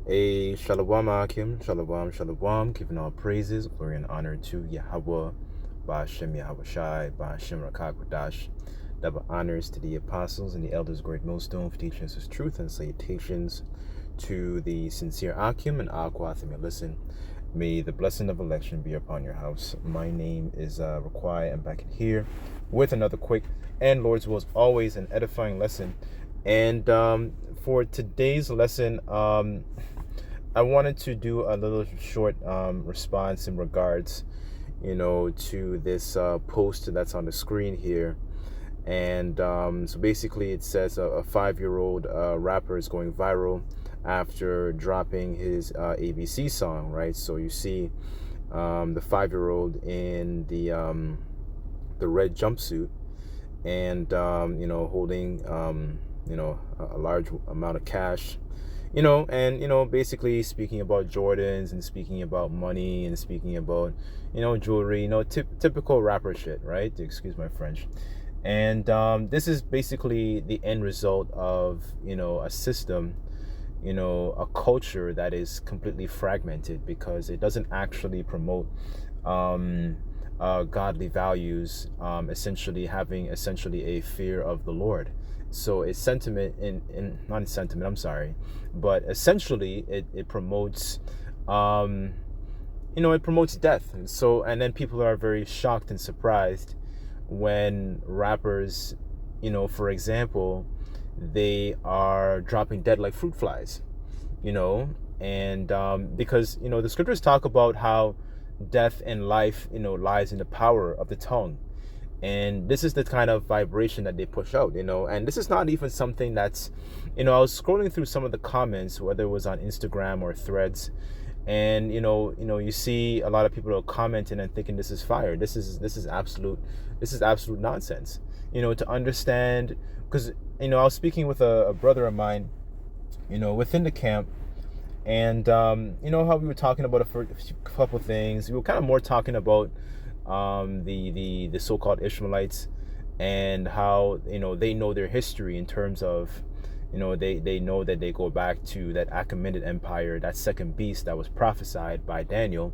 A Shalom Akim, Shalom, Shalom, giving all praises, glory, and honor to Yahweh, Ba'ashem Yahweh Shai, Ba'ashem Rakakwadash. Double honors to the apostles and the elders, great millstone, for teaching us his truth, and salutations to the sincere Akim and Aquath and listen. May the blessing of election be upon your house. My name is Raquai. I'm back in here with another quick and Lord's will, as always, an edifying lesson. And for today's lesson, I wanted to do a little short response in regards, to this post that's on the screen here. And so basically it says a 5-year-old rapper is going viral after dropping his ABC song, right? So you see the 5-year-old in the red jumpsuit and, holding, a large amount of cash, and, basically speaking about Jordans and speaking about money and speaking about, jewelry, typical rapper shit, right? Excuse my French. And this is basically the end result of, a system, a culture that is completely fragmented because it doesn't actually promote godly values, essentially having a fear of the Lord. So it's sentiment not sentiment, I'm sorry, but essentially it promotes, it promotes death. And then people are very shocked and surprised when rappers, for example, they are dropping dead like fruit flies, and because, the scriptures talk about how death and life, lies in the power of the tongue. And this is the kind of vibration that they push out, and this is not even something that's, I was scrolling through some of the comments, whether it was on Instagram or Threads, and you see a lot of people are commenting and thinking this is fire. This is absolute nonsense. To understand, because I was speaking with a brother of mine, within the camp, and how we were talking about a couple things. We were kind of more talking about the so-called Ishmaelites and how they know their history in terms of they know that they go back to that Achaemenid Empire, that second beast that was prophesied by Daniel,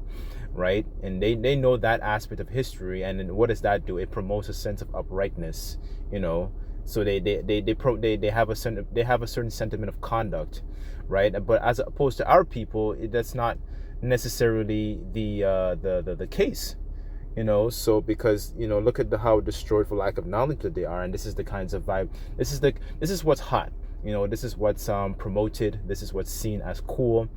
right? And they know that aspect of history. And then what does that do? It promotes a sense of uprightness, so they have a certain sentiment of conduct, right? But as opposed to our people, that's not necessarily the case. So because look at how destroyed for lack of knowledge that they are, and this is the kinds of vibe. This is what's hot. This is what's promoted. This is what's seen as cool.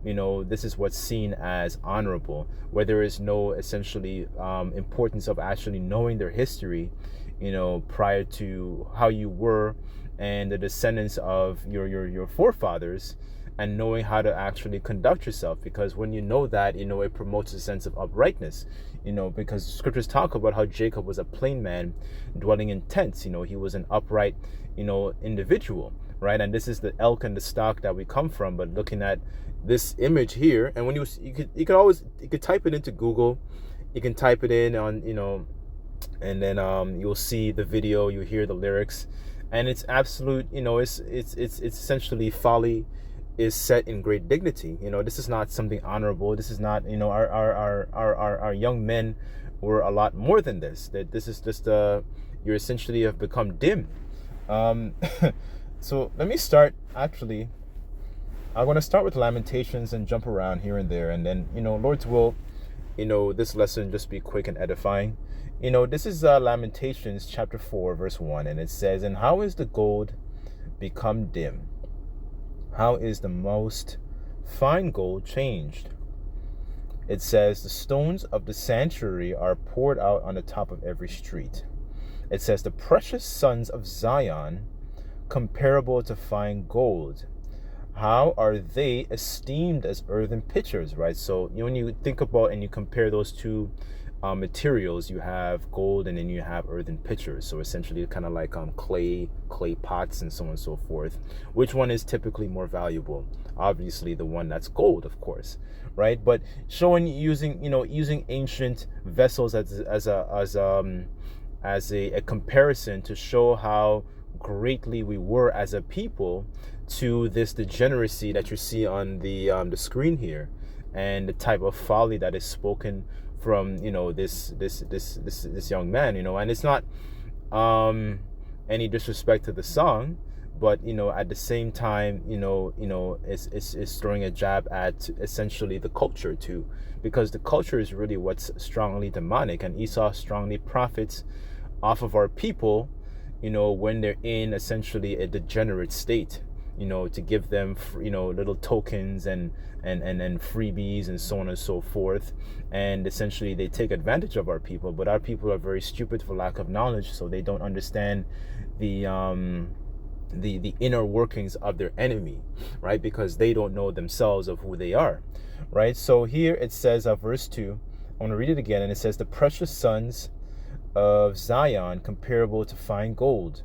This is what's seen as honorable, where there is no essentially importance of actually knowing their history, prior to how you were and the descendants of your forefathers, and knowing how to actually conduct yourself. Because when you know that, it promotes a sense of uprightness, because scriptures talk about how Jacob was a plain man dwelling in tents. He was an upright, individual, right? And this is the elk and the stock that we come from. But looking at this image here, and when you could type it into Google, you can type it in on, and then you'll see the video, you hear the lyrics, and it's absolute, it's essentially folly is set in great dignity. This is not something honorable. This is not, our young men were a lot more than this. That this is just you essentially have become dim. So let me start. Actually, I'm going to start with Lamentations and jump around here and there, and then Lord's will, this lesson just be quick and edifying. This is Lamentations chapter 4 verse 1, and it says, "And how is the gold become dim? How is the most fine gold changed?" It says, "The stones of the sanctuary are poured out on the top of every street." It says, "The precious sons of Zion, comparable to fine gold. How are they esteemed as earthen pitchers?" Right? So when you think about and you compare those two materials, you have gold and then you have earthen pitchers. So essentially kind of like clay pots and so on and so forth. Which one is typically more valuable? Obviously the one that's gold, of course, right? But showing using ancient vessels as a comparison to show how greatly we were as a people, to this degeneracy that you see on the screen here, and the type of folly that is spoken from, this young man, and it's not any disrespect to the song, but at the same time, it's throwing a jab at essentially the culture too, because the culture is really what's strongly demonic, and Esau strongly profits off of our people, when they're in essentially a degenerate state, to give them, little tokens and freebies and so on and so forth. And essentially they take advantage of our people, but our people are very stupid for lack of knowledge, so they don't understand the inner workings of their enemy, right? Because they don't know themselves of who they are, right? So here it says, verse 2, I want to read it again, and it says, the precious sons of Zion, comparable to fine gold,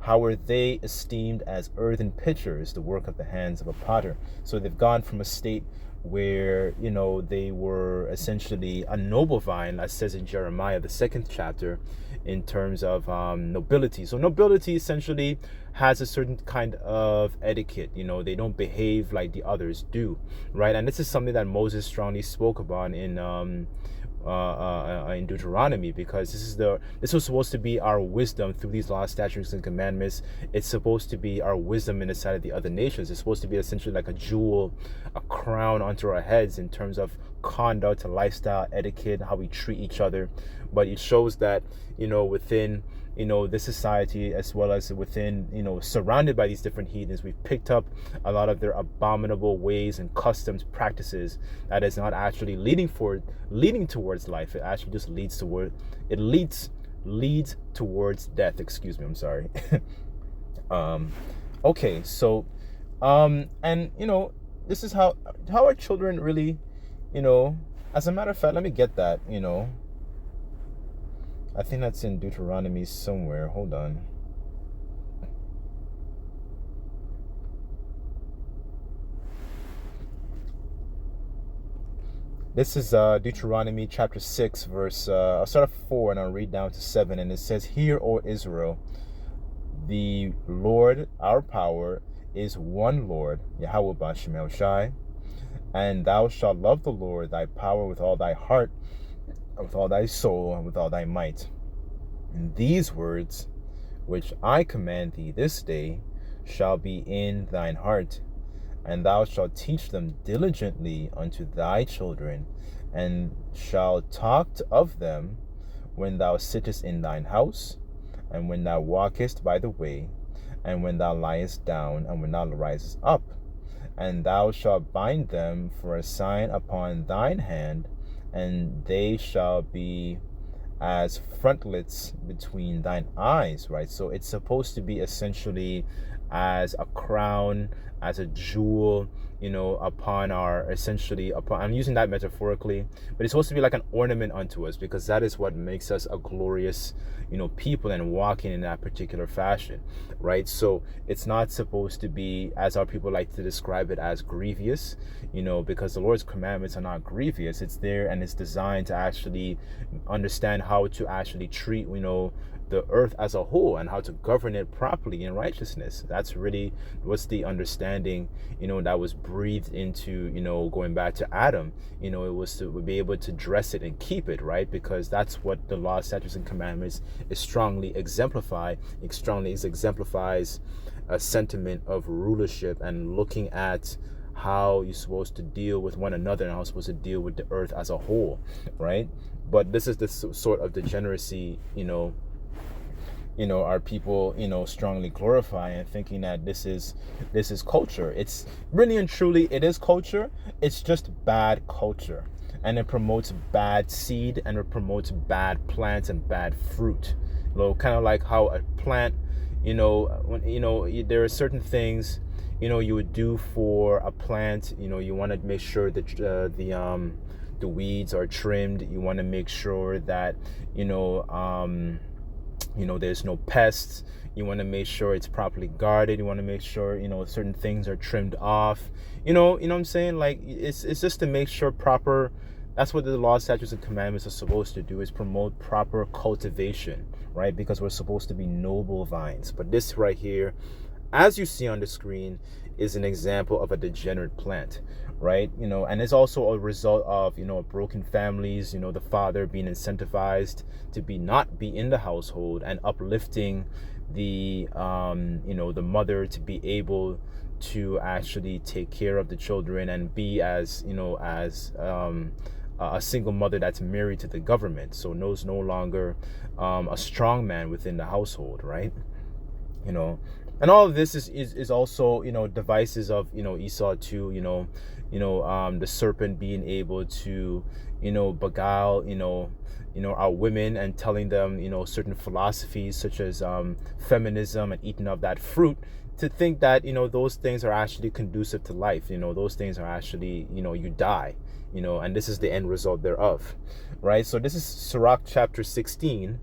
how are they esteemed as earthen pitchers, the work of the hands of a potter. So they've gone from a state where, they were essentially a noble vine, as says in Jeremiah, the 2nd chapter, in terms of nobility. So nobility essentially has a certain kind of etiquette. They don't behave like the others do, right? And this is something that Moses strongly spoke about in Deuteronomy, because this was supposed to be our wisdom through these laws, statutes, and commandments. It's supposed to be our wisdom in the sight of the other nations. It's supposed to be essentially like a jewel, a crown onto our heads in terms of conduct, lifestyle, etiquette, how we treat each other. But it shows that within this society, as well as within, surrounded by these different heathens, we've picked up a lot of their abominable ways and customs, practices that is not actually leading towards life. It actually just leads towards death. Excuse me, I'm sorry. Okay, so and this is how our children really, as a matter of fact, let me get that, I think that's in Deuteronomy somewhere. Hold on. This is Deuteronomy chapter 6, verse, I'll start at 4 and I'll read down to 7. And it says, Hear, O Israel, the Lord our power is one Lord, Yahweh Bashem El Shai, and thou shalt love the Lord thy power with all thy heart, with all thy soul, and with all thy might. And these words which I command thee this day shall be in thine heart, and thou shalt teach them diligently unto thy children, and shalt talk of them when thou sittest in thine house, and when thou walkest by the way, and when thou liest down, and when thou risest up. And thou shalt bind them for a sign upon thine hand, and they shall be as frontlets between thine eyes, right? So it's supposed to be essentially as a crown, as a jewel, upon I'm using that metaphorically, but it's supposed to be like an ornament unto us, because that is what makes us a glorious, people, and walking in that particular fashion, right? So it's not supposed to be, as our people like to describe it, as grievous, because the Lord's commandments are not grievous. It's there and it's designed to actually understand how to actually treat, the earth as a whole, and how to govern it properly in righteousness. That's really what's the understanding, that was breathed into, going back to Adam. It was to be able to dress it and keep it, right? Because that's what the law, statutes, and commandments is strongly exemplified. It strongly exemplifies a sentiment of rulership and looking at how you're supposed to deal with one another and how you're supposed to deal with the earth as a whole, right? But this is the sort of degeneracy, our people, strongly glorify, and thinking that this is culture. It's really and truly, it is culture. It's just bad culture, and it promotes bad seed, and it promotes bad plants and bad fruit. Kind of like how a plant, when there are certain things, you would do for a plant. You want to make sure that the weeds are trimmed. You want to make sure that there's no pests. You want to make sure it's properly guarded. You want to make sure certain things are trimmed off. You know what I'm saying? Like it's just to make sure proper. That's what the law, statutes, and commandments are supposed to do, is promote proper cultivation, right? Because we're supposed to be noble vines. But this right here, as you see on the screen, is an example of a degenerate plant, right? And it's also a result of, broken families, the father being incentivized to not be in the household, and uplifting the the mother to be able to actually take care of the children, and be as a single mother that's married to the government, so knows no longer a strong man within the household, right? And all of this is also devices of Esau too, the serpent being able to beguile our women, and telling them certain philosophies such as feminism, and eating of that fruit, to think that those things are actually conducive to life. Those things are actually you die, and this is the end result thereof, right? So this is Sirach chapter 16.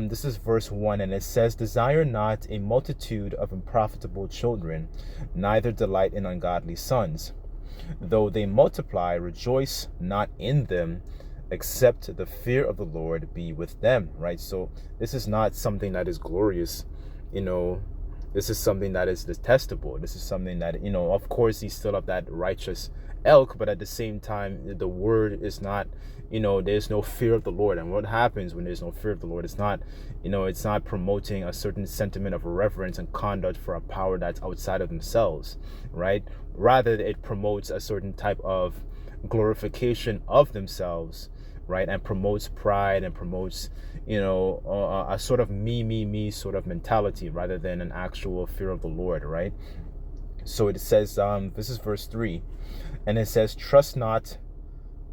This is verse 1, and it says, "Desire not a multitude of unprofitable children, neither delight in ungodly sons. Though they multiply, rejoice not in them, except the fear of the Lord be with them," right? So this is not something that is glorious, this is something that is detestable. This is something that, of course, he's still of that righteous elk, but at the same time, the word is not, there's no fear of the Lord. And what happens when there's no fear of the Lord? It's not, it's not promoting a certain sentiment of reverence and conduct for a power that's outside of themselves, right? Rather, it promotes a certain type of glorification of themselves, right? And promotes pride, and promotes a sort of me sort of mentality, rather than an actual fear of the Lord, right? So it says, this is verse 3, and it says, "Trust not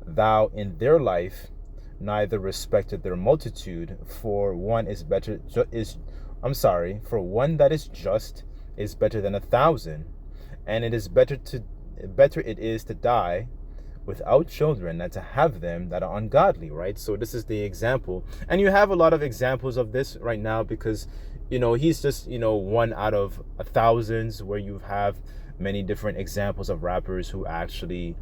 thou in their life, neither respected their multitude, for one that is just is better than 1,000, and it is better it is to die without children than to have them that are ungodly," right? So this is the example, and you have a lot of examples of this right now, because he's just one out of thousands, where you have many different examples of rappers who actually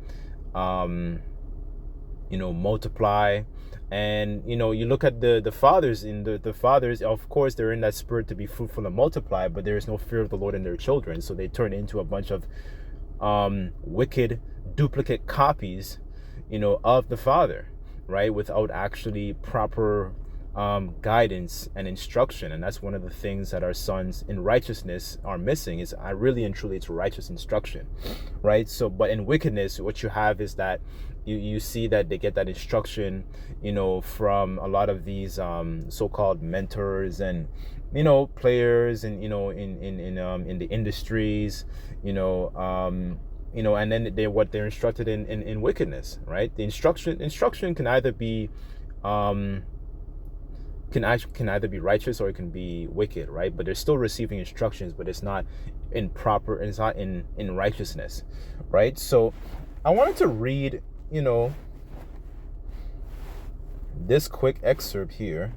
multiply. And you look at the fathers, in the fathers, of course, they're in that spirit to be fruitful and multiply, but there is no fear of the Lord in their children, so they turn into a bunch of wicked duplicate copies of the father, right, without actually proper guidance and instruction. And that's one of the things that our sons in righteousness are missing, is really and truly it's righteous instruction, right? So, but in wickedness, what you have is that you see that they get that instruction from a lot of these so-called mentors and players, and in the industries, and then they're instructed in wickedness, right? The instruction can either be can either be righteous, or it can be wicked, right? But they're still receiving instructions, but it's not in righteousness, right? So I wanted to read this quick excerpt here,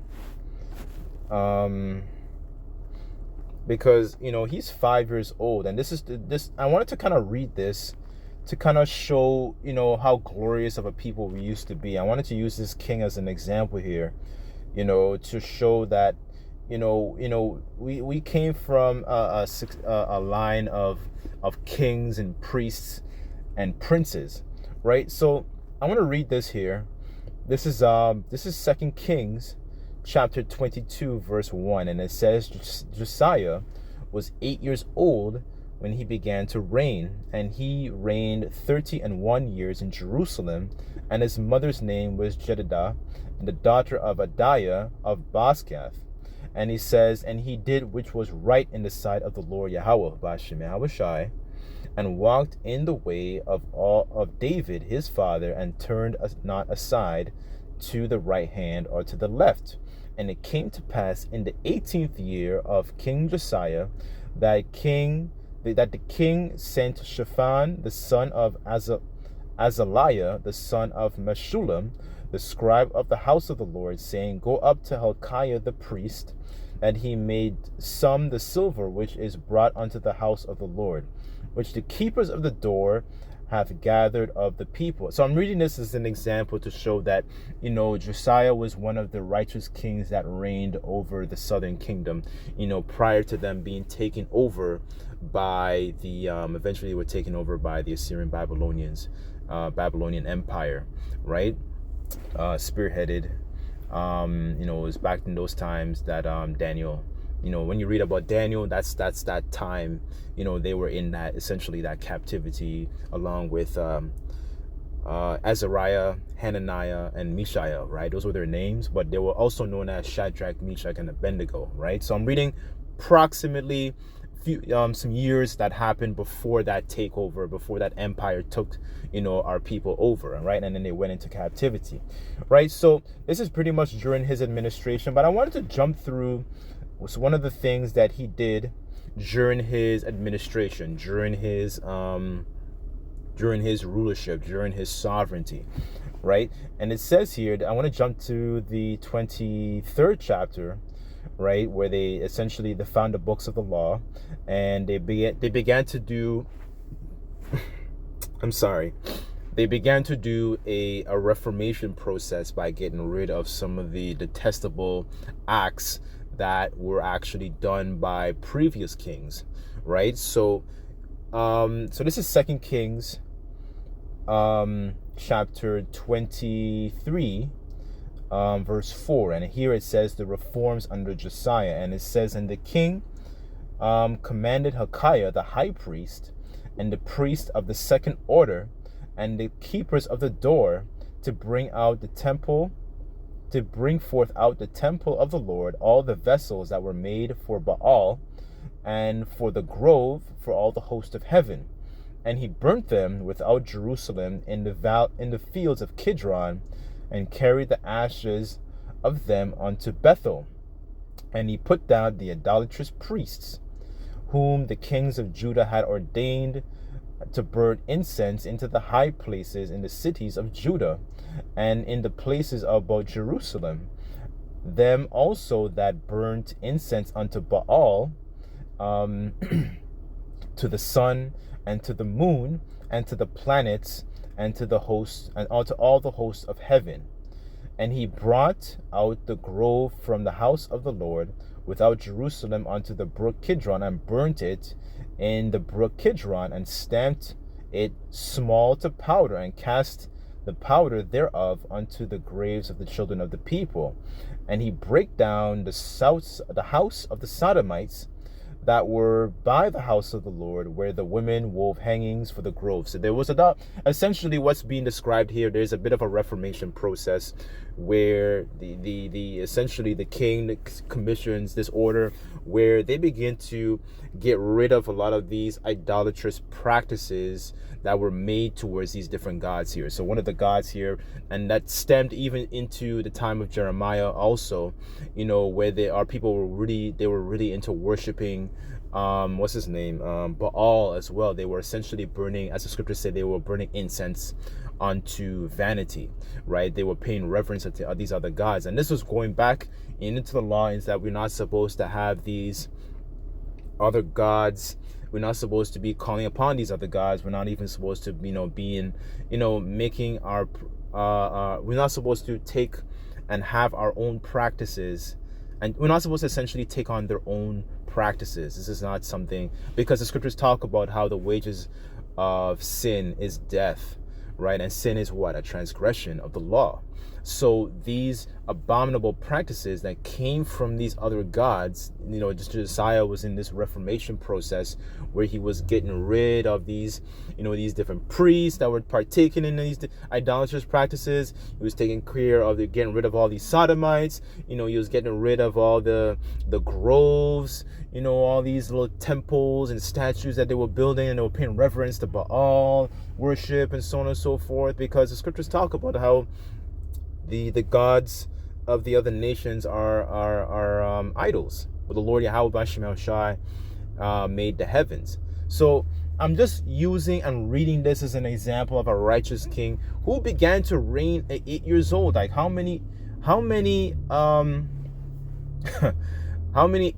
because he's 5 years old, and this I wanted to kind of read this to kind of show how glorious of a people we used to be. I wanted to use this king as an example here, to show that we came from a line of kings and priests and princes, right? So I want to read this here. This is 2 Kings chapter 22 verse 1, and it says, "Josiah was 8 years old when he began to reign, and he reigned 31 years in Jerusalem, and his mother's name was Jedidah, the daughter of Adiah of Boscath. And he says, and he did which was right in the sight of the Lord Yahweh, Bashem Yahushai, and walked in the way of David his father, and turned not aside to the right hand or to the left. And it came to pass in the 18th year of King Josiah that the king sent Shaphan the son of Azaliah the son of Meshullam, the scribe of the house of the Lord, saying, Go up to Hilkiah the priest, and he made some the silver which is brought unto the house of the Lord, which the keepers of the door hath gathered of the people." So I'm reading this as an example to show that, Josiah was one of the righteous kings that reigned over the southern kingdom, prior to them being taken over by the eventually were taken over by the Assyrian Babylonian Empire, right? Spearheaded. It was back in those times that Daniel, when you read about Daniel, that's that time. They were in that, essentially, that captivity, along with Azariah, Hananiah, and Mishael, right? Those were their names, but they were also known as Shadrach, Meshach, and Abednego, right? So I'm reading approximately some years that happened before that takeover, before that empire took, our people over, right? And then they went into captivity, right? So this is pretty much during his administration, but I wanted to jump through one of the things that he did during his administration, during his rulership, during his sovereignty, right? And it says here, I want to jump to the 23rd chapter, right, where they found the books of the law, and they began to do they began to do a reformation process by getting rid of some of the detestable acts that were actually done by previous kings, right? So this is 2 Kings chapter 23, verse 4, and here it says the reforms under Josiah, and it says, and the king commanded Hilkiah the high priest and the priest of the second order and the keepers of the door to bring forth out the temple of the Lord all the vessels that were made for Baal and for the grove for all the host of heaven. And he burnt them without Jerusalem in the fields of Kidron, and carried the ashes of them unto Bethel. And he put down the idolatrous priests, whom the kings of Judah had ordained to burn incense into the high places in the cities of Judah, and in the places about Jerusalem. Them also that burnt incense unto Baal, to the sun, and to the moon, and to the planets, and to the hosts, and to all the hosts of heaven. And he brought out the grove from the house of the Lord without Jerusalem unto the brook Kidron, and burnt it in the brook Kidron, and stamped it small to powder, and cast the powder thereof unto the graves of the children of the people. And he brake down the house of the Sodomites that were by the house of the Lord, where the women wove hangings for the grove. So there was essentially what's being described here. There's a bit of a reformation process where essentially the king commissions this order where they begin to get rid of a lot of these idolatrous practices that were made towards these different gods here. So one of the gods here, and that stemmed even into the time of Jeremiah also, where people were really into worshiping what's his name, Baal as well. They were essentially burning, as the scriptures say, they were burning incense unto vanity, right? They were paying reverence to these other gods. And this was going back into the lines that we're not supposed to have these other gods. We're not supposed to be calling upon these other gods. We're not even supposed to, making our, we're not supposed to take and have our own practices. And we're not supposed to essentially take on their own practices. This is not something, because the scriptures talk about how the wages of sin is death, right? And sin is what? A transgression of the law. So these abominable practices that came from these other gods, just Josiah was in this reformation process where he was getting rid of these, these different priests that were partaking in these idolatrous practices. He was taking care of getting rid of all these sodomites. He was getting rid of all the groves, all these little temples and statues that they were building, and they were paying reverence to Baal worship and so on and so forth, because the scriptures talk about how the gods of the other nations are idols, but the Lord Yahweh Bashim Shai made the heavens. So I'm just using and reading this as an example of a righteous king who began to reign at 8 years old. Like how many how many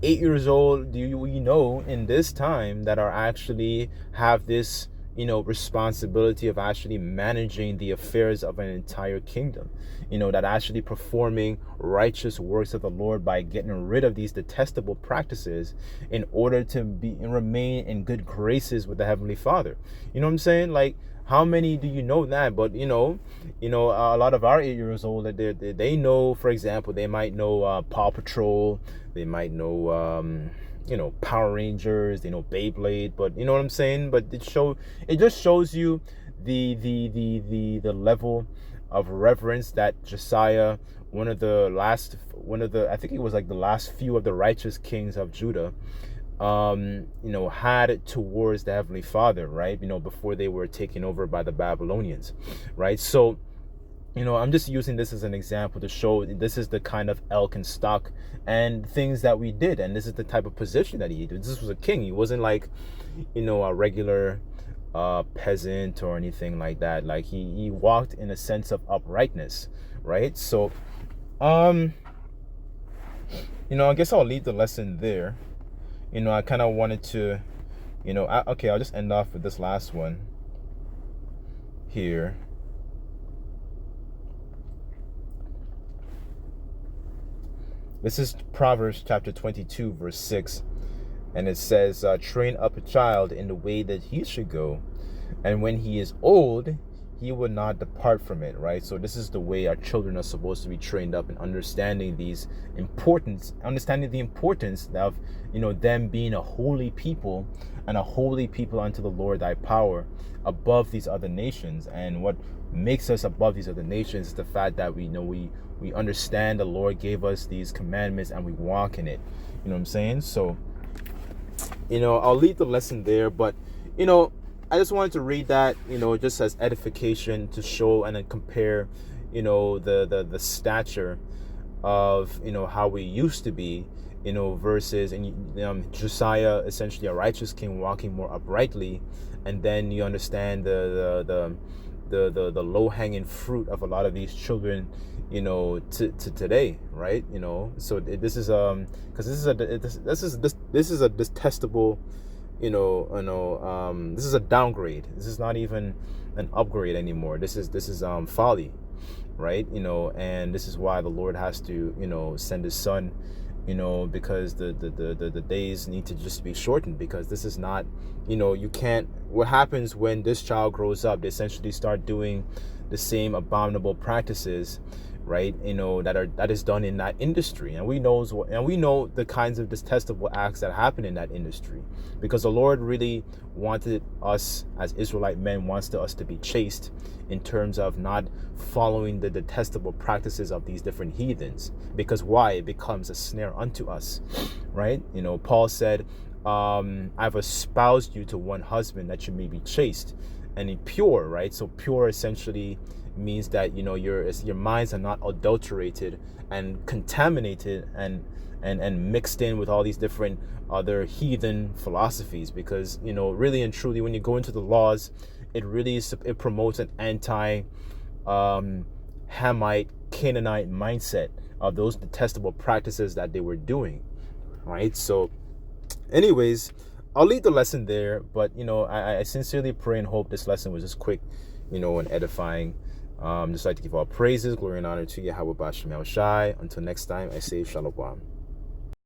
8 years old do we know in this time that are actually have this responsibility of actually managing the affairs of an entire kingdom, that actually performing righteous works of the Lord by getting rid of these detestable practices in order to be and remain in good graces with the Heavenly Father. You know what I'm saying? Like, how many do you know that? But a lot of our 8 years old, they know, for example, they might know Paw Patrol, they might know Power Rangers, they know Beyblade, but you know what I'm saying? But it just shows you the level of reverence that Josiah, I think it was like the last few of the righteous kings of Judah, had towards the Heavenly Father, right? Before they were taken over by the Babylonians, right? So, I'm just using this as an example to show this is the kind of elk and stock and things that we did. And this is the type of position that he did. This was a king. He wasn't like, a regular peasant or anything like that. Like he walked in a sense of uprightness, right? So, I guess I'll leave the lesson there. I kind of wanted to, okay, I'll just end off with this last one here. This is Proverbs chapter 22, verse 6. And it says, train up a child in the way that he should go. And when he is old, he will not depart from it, right? So this is the way our children are supposed to be trained up in understanding the importance of, them being a holy people and a holy people unto the Lord thy power above these other nations. And what makes us above these other nations is the fact that we understand the Lord gave us these commandments and we walk in it. You know what I'm saying? So, I'll leave the lesson there, but, I just wanted to read that, just as edification to show and then compare, the stature of, how we used to be, versus Josiah, essentially a righteous king walking more uprightly. And then you understand the low-hanging fruit of a lot of these children, to today, right? So this is because this is a detestable, this is a downgrade. This is not even an upgrade anymore. This is folly, right? And this is why the Lord has to send his son, because the days need to just be shortened, because this is not, you can't. What happens when this child grows up? They essentially start doing the same abominable practices, right? That is done in that industry, and we know the kinds of detestable acts that happen in that industry, because the Lord really wanted us as Israelite men, wants us to be chaste in terms of not following the detestable practices of these different heathens. Because why? It becomes a snare unto us, right? Paul said, I've espoused you to one husband that you may be chaste and pure, right? So pure essentially means that your minds are not adulterated and contaminated and mixed in with all these different other heathen philosophies. Because really and truly, when you go into the laws, it promotes an anti Hamite, Canaanite mindset of those detestable practices that they were doing, right? So anyways, I'll leave the lesson there, but I sincerely pray and hope this lesson was just quick, and edifying. Just like to give all praises, glory, and honor to Yahweh Bashem El Shai. Until next time, I say Shalom.